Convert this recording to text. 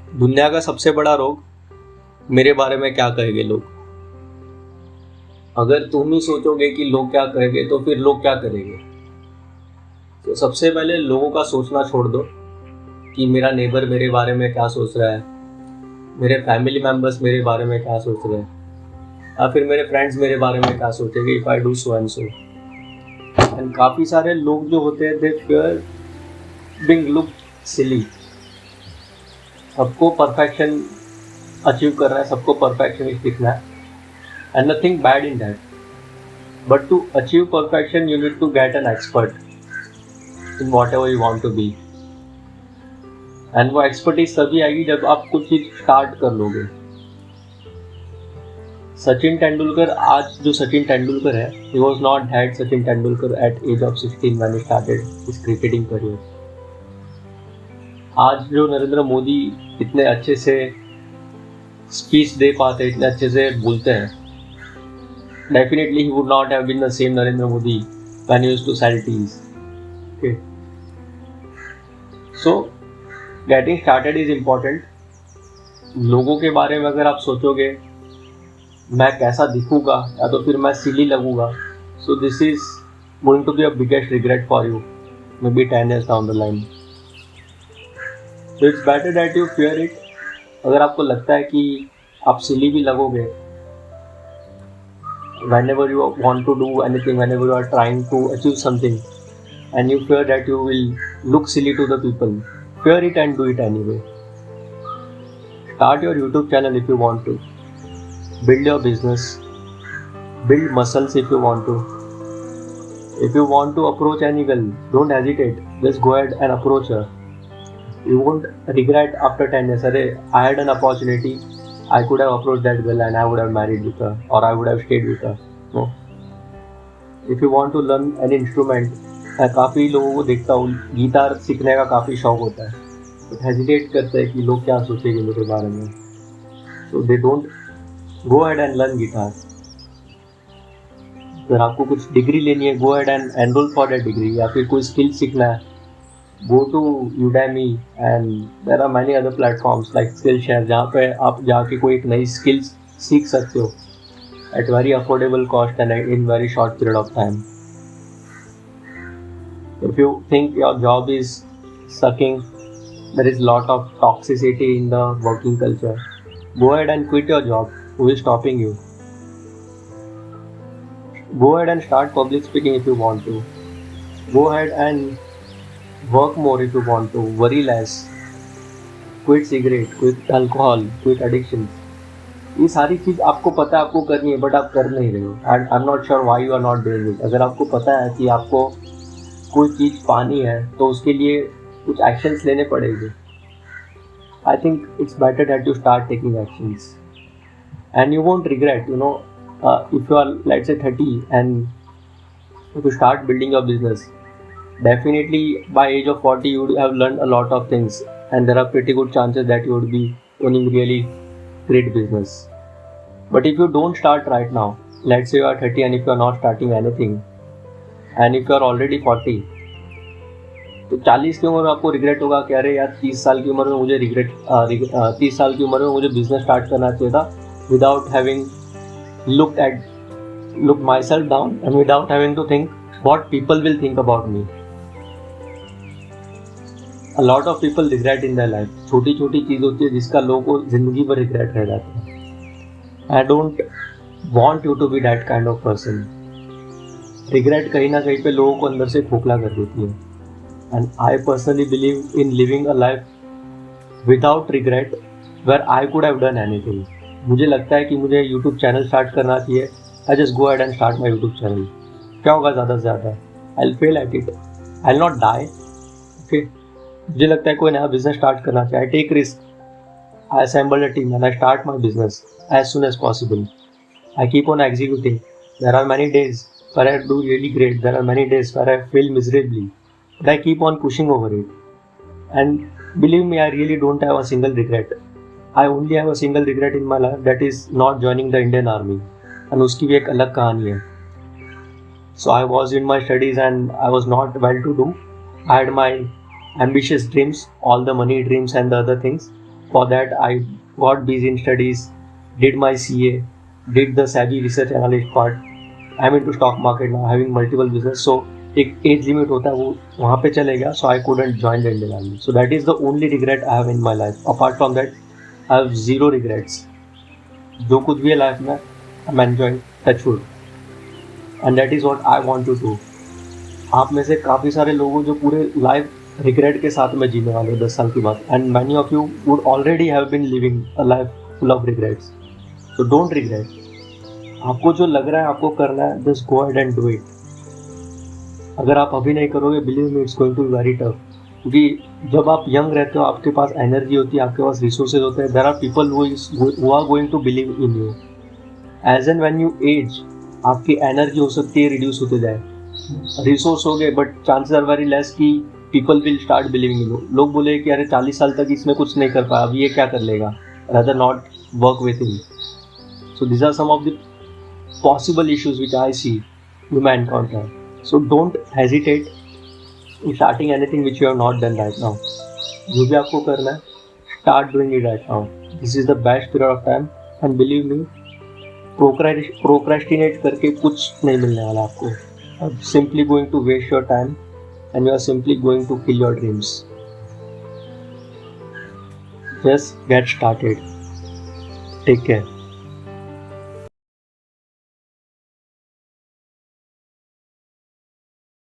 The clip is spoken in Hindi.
दुनिया का सबसे बड़ा रोग, मेरे बारे में क्या कहेंगे लोग। अगर तुम ही सोचोगे कि लोग क्या कहेंगे तो फिर लोग क्या करेंगे। तो सबसे पहले लोगों का सोचना छोड़ दो कि मेरा नेबर मेरे बारे में क्या सोच रहा है, मेरे फैमिली मेम्बर्स मेरे बारे में क्या सोच रहे हैं, या फिर मेरे फ्रेंड्स मेरे बारे में क्या सोचेंगे if I do so and so. And काफ़ी सारे लोग जो होते हैं दे फियर बीइंग लुक सिली। सबको परफेक्शन अचीव कर रहा है, सबको परफेक्शनिस्ट दिखना है, and nothing bad in that. But to achieve perfection you need to get an expert in whatever you want to be. And वो एक्सपर्टीज तभी आएगी जब आप कुछ चीज स्टार्ट कर लोगे। सचिन तेंदुलकर, आज जो सचिन तेंदुलकर है, he was not that Sachin Tendulkar at age of 16 when he started his cricketing career। आज जो नरेंद्र मोदी इतने अच्छे से स्पीच दे पाते हैं, इतने अच्छे से बोलते हैं, definitely he would not have been the same Narendra Modi when he used to sell teas। Okay, so getting started is important। लोगों के बारे में अगर आप सोचोगे मैं कैसा दिखूंगा या तो फिर मैं सिली लगूंगा, so this is going to be a biggest regret for you maybe 10 years down the line. So it's better that you fear it. अगर आपको लगता है कि आप सिली भी लगोगे whenever you want to do anything, whenever you are trying to achieve something and you fear that you will look silly to the people, fear it and do it anyway। Start your YouTube channel if you want to, build your business, build muscles if you want to। If you want to approach any girl, don't hesitate, just go ahead and approach her। You won't regret after 10 years, "Arey, I had an opportunity, I could have approached that girl and I would have married with her or I would have stayed with her"। No। If you want to learn an instrument, मैं काफ़ी लोगों को देखता हूँ गिटार सीखने का काफ़ी शौक होता है, बट हेजिटेट करते हैं कि लोग क्या सोचेंगे मेरे बारे में, so they don't go ahead and learn guitar. अगर आपको कुछ डिग्री लेनी है, go ahead and enrol for that degree. या फिर कोई स्किल सीखना है, go to Udemy and there are many other platforms like Skillshare, जहाँ पे आप जाके कोई एक नई स्किल्स सीख सकते हो at very affordable cost and in very short period of time. If you think your job is sucking, there is lot of toxicity in the working culture, go ahead and quit your job। Who is stopping you? Go ahead and start public speaking if you want to, go ahead and work more if you want to, worry less, quit cigarette, quit alcohol, quit addictions। ये सारी चीज़ आपको पता है आपको करनी है, बट आप कर नहीं रहे हो, and I am not sure why you are not doing it. अगर आपको पता है कि आपको कोई चीज़ पानी है तो उसके लिए कुछ एक्शंस लेने पड़ेंगे। I think it's better that you start taking actions and you won't regret, if you are, let's say, 30 and if you start building your business, definitely by age of 40 you would have learned a lot of things and there are pretty good chances that you would be owning really great business। But if you don't start right now, let's say you are 30 and if you are not starting anything and if you are already 40, तो 40 की उम्र में आपको रिग्रेट होगा कि अरे यार 30 साल की उम्र में मुझे 30 साल की उम्र में मुझे बिजनेस स्टार्ट करना चाहिए था, without having look myself down and without having to think what people will think about me. A lot of people regret in their life. छोटी छोटी चीज़ होती है जिसका लोगों को जिंदगी भर रिग्रेट रह जाता है। I don't want you to be that kind of person. Regret कहीं ना कहीं पे लोगों को अंदर से खोखला कर देती है। And I personally believe in living a life without regret where I could have done anything। मुझे लगता है कि मुझे YouTube चैनल स्टार्ट करना चाहिए। I just go ahead and start my YouTube channel। क्या होगा ज़्यादा से ज़्यादा? I'll fail at it, I'll not die। Okay। मुझे लगता है कोई नया बिजनेस स्टार्ट करना चाहिए। I take risk, I assemble a team and I start my business as soon as possible। I keep on executing। There are many days where I do really great, there are many days where I fail miserably, but I keep on pushing over it। And believe me, I really don't have a single regret। I only have a single regret in my life, that is not joining the Indian Army। And उसकी भी एक अलग कहानी है। So I was in my studies and I was not well to do। I had my ambitious dreams, all the money dreams and the other things, For that, I got busy in studies, did my CA, did the SEBI research analyst part. I'm into stock market now, having multiple business. So एक एज लिमिट होता है, वो वहाँ पे चले गया. So I couldn't join the Indian Army. So that is the only regret I have in my life. Apart from that, I have zero regrets. जो कुछ भी है लाइफ में, I'm enjoying, touch wood. And that is what I want to do. आप में से काफ़ी सारे लोग हो जो पूरे लाइफ रिग्रेट के साथ में जीने वाले 10 साल के बाद. And many of you would already have been living a life full of regrets. So don't regret. आपको जो लग रहा है आपको करना है, just go ahead and do it. अगर आप अभी नहीं करोगे, believe me, it's going to be very tough. क्योंकि जब आप यंग रहते हो, आपके पास एनर्जी होती है, आपके पास रिसोर्सेज होते हैं, there are people who are going to believe in you. Age and when you age, आपकी एनर्जी हो सकती है रिड्यूस होते जाए, रिसोर्स हो गए, but chances are very less कि people will start believing in you. लोग बोले कि अरे 40 साल तक इसमें कुछ नहीं कर पाया, अभी ये क्या कर लेगा, rather not work with him. So these are some of the possible issues which I see you may encounter. So don't hesitate in starting anything which you have not done right now. जो भी आपको करना है, start doing it right now. This is the best period of time, and believe me, procrastinate करके कुछ नहीं मिलने वाला आपको. You're simply going to waste your time, and you are simply going to kill your dreams. Just get started. Take care.